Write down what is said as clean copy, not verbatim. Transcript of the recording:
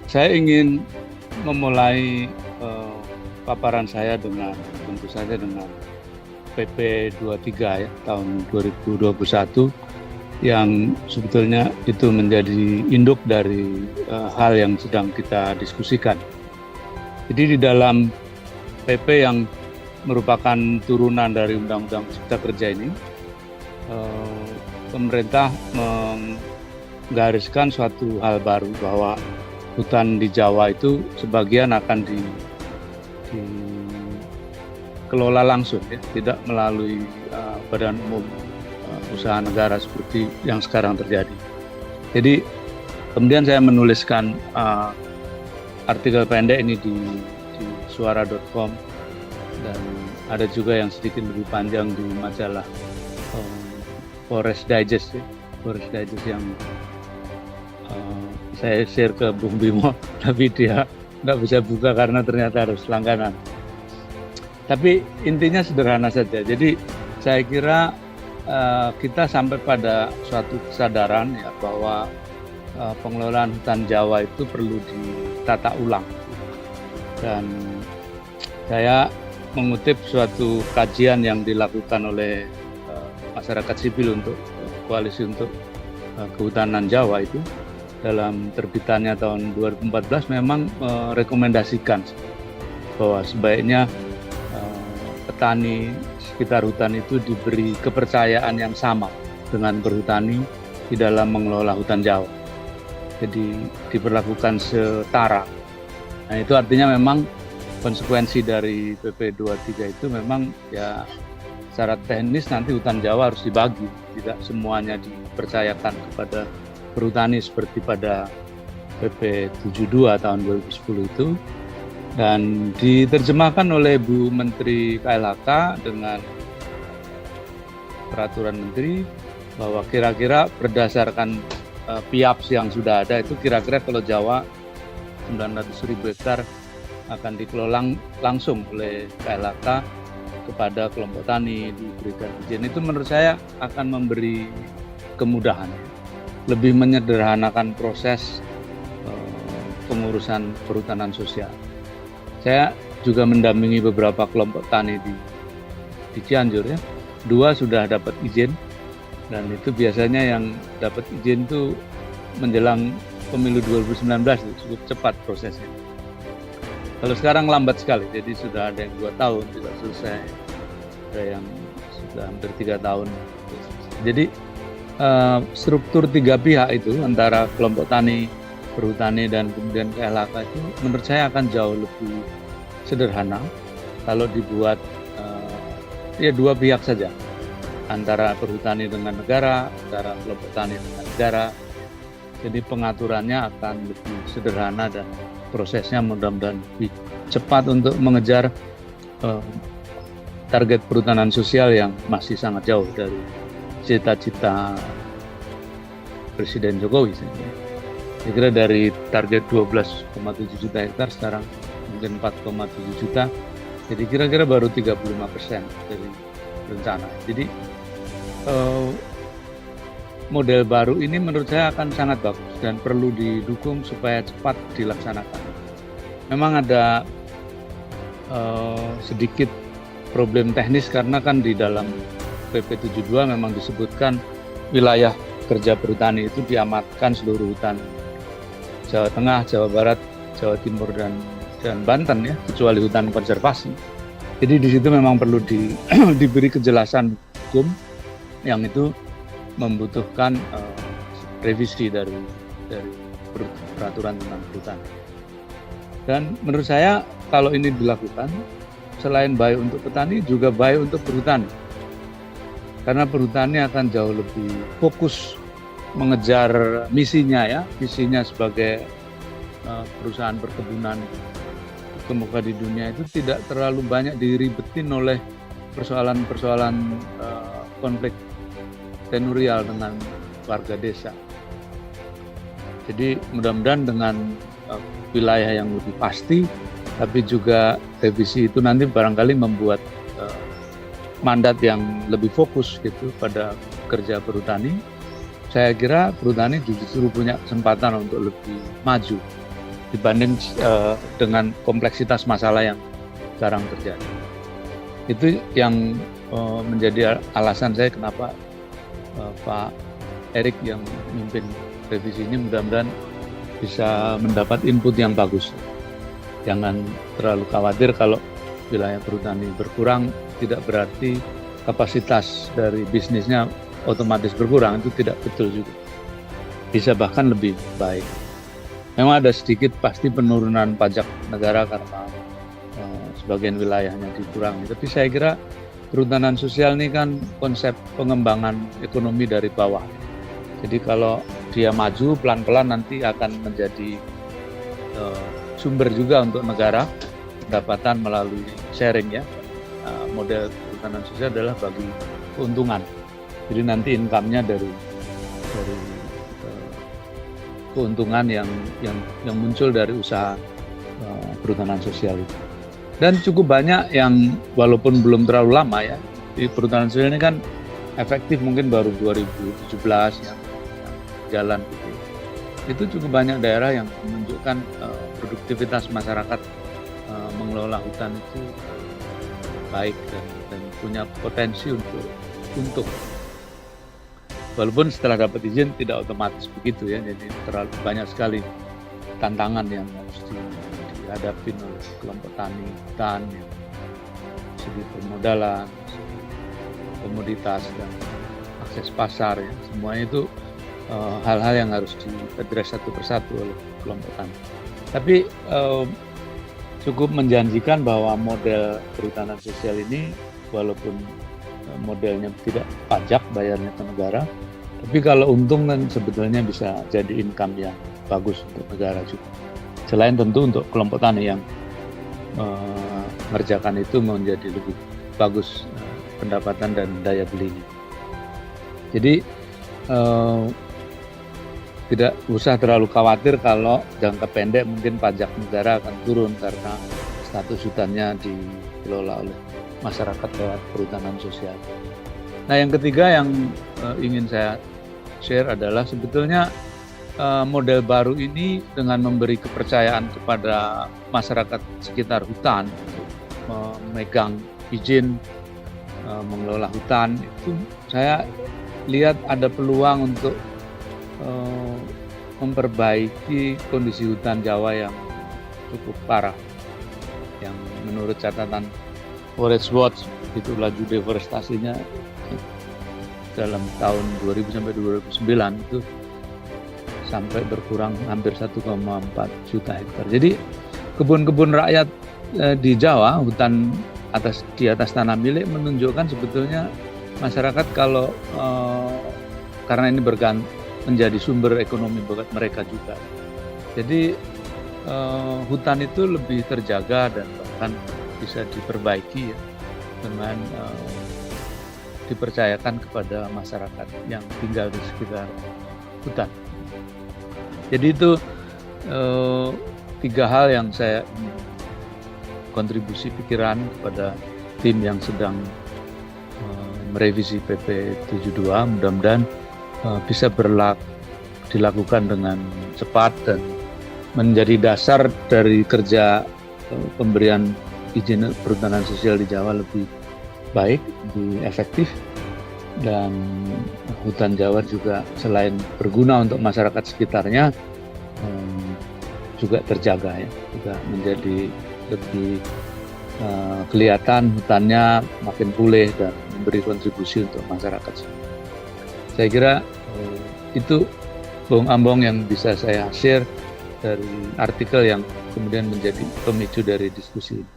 Saya ingin memulai paparan saya dengan tentu saja dengan PP 23 ya tahun 2021 yang sebetulnya itu menjadi induk dari hal yang sedang kita diskusikan. Jadi di dalam PP yang merupakan turunan dari Undang-Undang Cipta Kerja ini, pemerintah menggariskan suatu hal baru bahwa hutan di Jawa itu sebagian akan dikelola langsung, ya, tidak melalui Badan Umum Usaha Negara seperti yang sekarang terjadi. Jadi kemudian saya menuliskan artikel pendek ini di suara.com dan ada juga yang sedikit lebih panjang di majalah Forest Digest, ya. Forest Digest yang saya share ke Bung Bimo, tapi dia nggak bisa buka karena ternyata harus langganan. Tapi intinya sederhana saja. Jadi saya kira kita sampai pada suatu kesadaran ya bahwa pengelolaan hutan Jawa itu perlu ditata ulang. Dan saya mengutip suatu kajian yang dilakukan oleh masyarakat sipil untuk koalisi untuk kehutanan Jawa itu dalam terbitannya tahun 2014 memang merekomendasikan bahwa sebaiknya petani sekitar hutan itu diberi kepercayaan yang sama dengan perhutani di dalam mengelola hutan Jawa. Jadi diperlakukan setara. Nah itu artinya memang konsekuensi dari PP 23 itu memang ya secara teknis nanti hutan Jawa harus dibagi, tidak semuanya dipercayakan kepada perhutani seperti pada PP 72 tahun 2010 itu, dan diterjemahkan oleh Bu Menteri KLHK dengan peraturan menteri bahwa kira-kira berdasarkan PIAPS yang sudah ada itu kira-kira kalau Jawa 900.000 hektar akan dikelola langsung oleh KLHK kepada kelompok tani, diberikan izin. Itu menurut saya akan memberi kemudahan, lebih menyederhanakan proses pengurusan perhutanan sosial. Saya juga mendampingi beberapa kelompok tani di Cianjur ya. 2 sudah dapat izin, dan itu biasanya yang dapat izin itu menjelang pemilu 2019 itu cukup cepat prosesnya. Kalau sekarang lambat sekali, jadi sudah ada yang 2 tahun tidak selesai, ada yang sudah hampir 3 tahun. Jadi struktur 3 pihak itu antara kelompok tani, perhutani dan kemudian KLHK itu menurut saya akan jauh lebih sederhana kalau dibuat ya 2 pihak saja, antara perhutani dengan negara, antara kelompok tani dengan negara. Jadi pengaturannya akan lebih sederhana dan prosesnya mudah-mudahan lebih cepat untuk mengejar target perhutanan sosial yang masih sangat jauh dari cita-cita Presiden Jokowi. Saya kira dari target 12,7 juta hektar sekarang mungkin 4,7 juta, jadi kira-kira baru 35% dari rencana. Jadi model baru ini menurut saya akan sangat bagus dan perlu didukung supaya cepat dilaksanakan. Memang ada sedikit problem teknis karena kan di dalam PP 72 memang disebutkan wilayah kerja perhutani itu diamatkan seluruh hutan Jawa Tengah, Jawa Barat, Jawa Timur dan Banten ya, kecuali hutan konservasi. Jadi di situ memang perlu diberi kejelasan hukum yang itu membutuhkan revisi dari peraturan tentang perhutani. Dan menurut saya kalau ini dilakukan, selain baik untuk petani juga baik untuk perhutani. Karena perhutani akan jauh lebih fokus mengejar misinya ya, misinya sebagai perusahaan perkebunan terkemuka di dunia itu tidak terlalu banyak diribetin oleh persoalan-persoalan konflik tenurial dengan warga desa. Jadi mudah-mudahan dengan wilayah yang lebih pasti, tapi juga revisi itu nanti barangkali membuat mandat yang lebih fokus gitu pada kerja perhutani. Saya kira perhutani justru punya kesempatan untuk lebih maju dibanding dengan kompleksitas masalah yang sekarang terjadi. Itu yang menjadi alasan saya kenapa Pak Erik yang memimpin revisi ini mudah-mudahan bisa mendapat input yang bagus. Jangan terlalu khawatir kalau wilayah perhutani berkurang, tidak berarti kapasitas dari bisnisnya otomatis berkurang, itu tidak betul juga. Bisa bahkan lebih baik. Memang ada sedikit pasti penurunan pajak negara karena sebagian wilayahnya dikurangi. Tapi saya kira perhutanan sosial ini kan konsep pengembangan ekonomi dari bawah. Jadi kalau dia maju pelan-pelan nanti akan menjadi sumber juga untuk negara pendapatan melalui sharing ya. Model perhutanan sosial adalah bagi keuntungan. Jadi nanti income-nya dari keuntungan yang muncul dari usaha perhutanan sosial itu. Dan cukup banyak yang walaupun belum terlalu lama ya, di perhutanan sosial ini kan efektif mungkin baru 2017 yang jalan gitu. Itu cukup banyak daerah yang menunjukkan produktivitas masyarakat mengelola hutan itu baik dan punya potensi untuk walaupun setelah dapat izin tidak otomatis begitu ya, jadi terlalu banyak sekali tantangan yang harus dihadapi oleh kelompok tani hutan yang segi permodalan, komoditas dan akses pasar ya, semuanya itu hal-hal yang harus diadres satu persatu oleh kelompok tani. Tapi cukup menjanjikan bahwa model perhutanan sosial ini walaupun modelnya tidak pajak bayarnya ke negara, tapi kalau untung kan sebetulnya bisa jadi income yang bagus untuk negara juga. Selain tentu untuk kelompok tani yang mengerjakan itu menjadi lebih bagus pendapatan dan daya belinya. Jadi tidak usah terlalu khawatir kalau jangka pendek mungkin pajak negara akan turun karena status hutannya dikelola oleh masyarakat lewat perhutanan sosial. Nah, yang ketiga yang ingin saya share adalah sebetulnya model baru ini dengan memberi kepercayaan kepada masyarakat sekitar hutan untuk memegang izin mengelola hutan, itu saya lihat ada peluang untuk memperbaiki kondisi hutan Jawa yang cukup parah, yang menurut catatan Forest Watch itu laju deforestasinya dalam tahun 2000 sampai 2009 itu sampai berkurang hampir 1,4 juta hektar. Jadi kebun-kebun rakyat di Jawa, hutan di atas tanah milik menunjukkan sebetulnya masyarakat kalau karena ini menjadi sumber ekonomi buat mereka juga. Jadi hutan itu lebih terjaga dan bahkan bisa diperbaiki ya, dengan dipercayakan kepada masyarakat yang tinggal di sekitar hutan. Jadi itu 3 hal yang saya kontribusi pikiran kepada tim yang sedang merevisi PP 72, mudah-mudahan bisa dilakukan dengan cepat dan menjadi dasar dari kerja pemberian izin perhutanan sosial di Jawa lebih baik, lebih efektif, dan hutan Jawa juga selain berguna untuk masyarakat sekitarnya juga terjaga ya, juga menjadi lebih kelihatan hutannya makin pulih dan memberi kontribusi untuk masyarakat. Saya kira itu Bung Ambong yang bisa saya share dari artikel yang kemudian menjadi pemicu dari diskusi ini.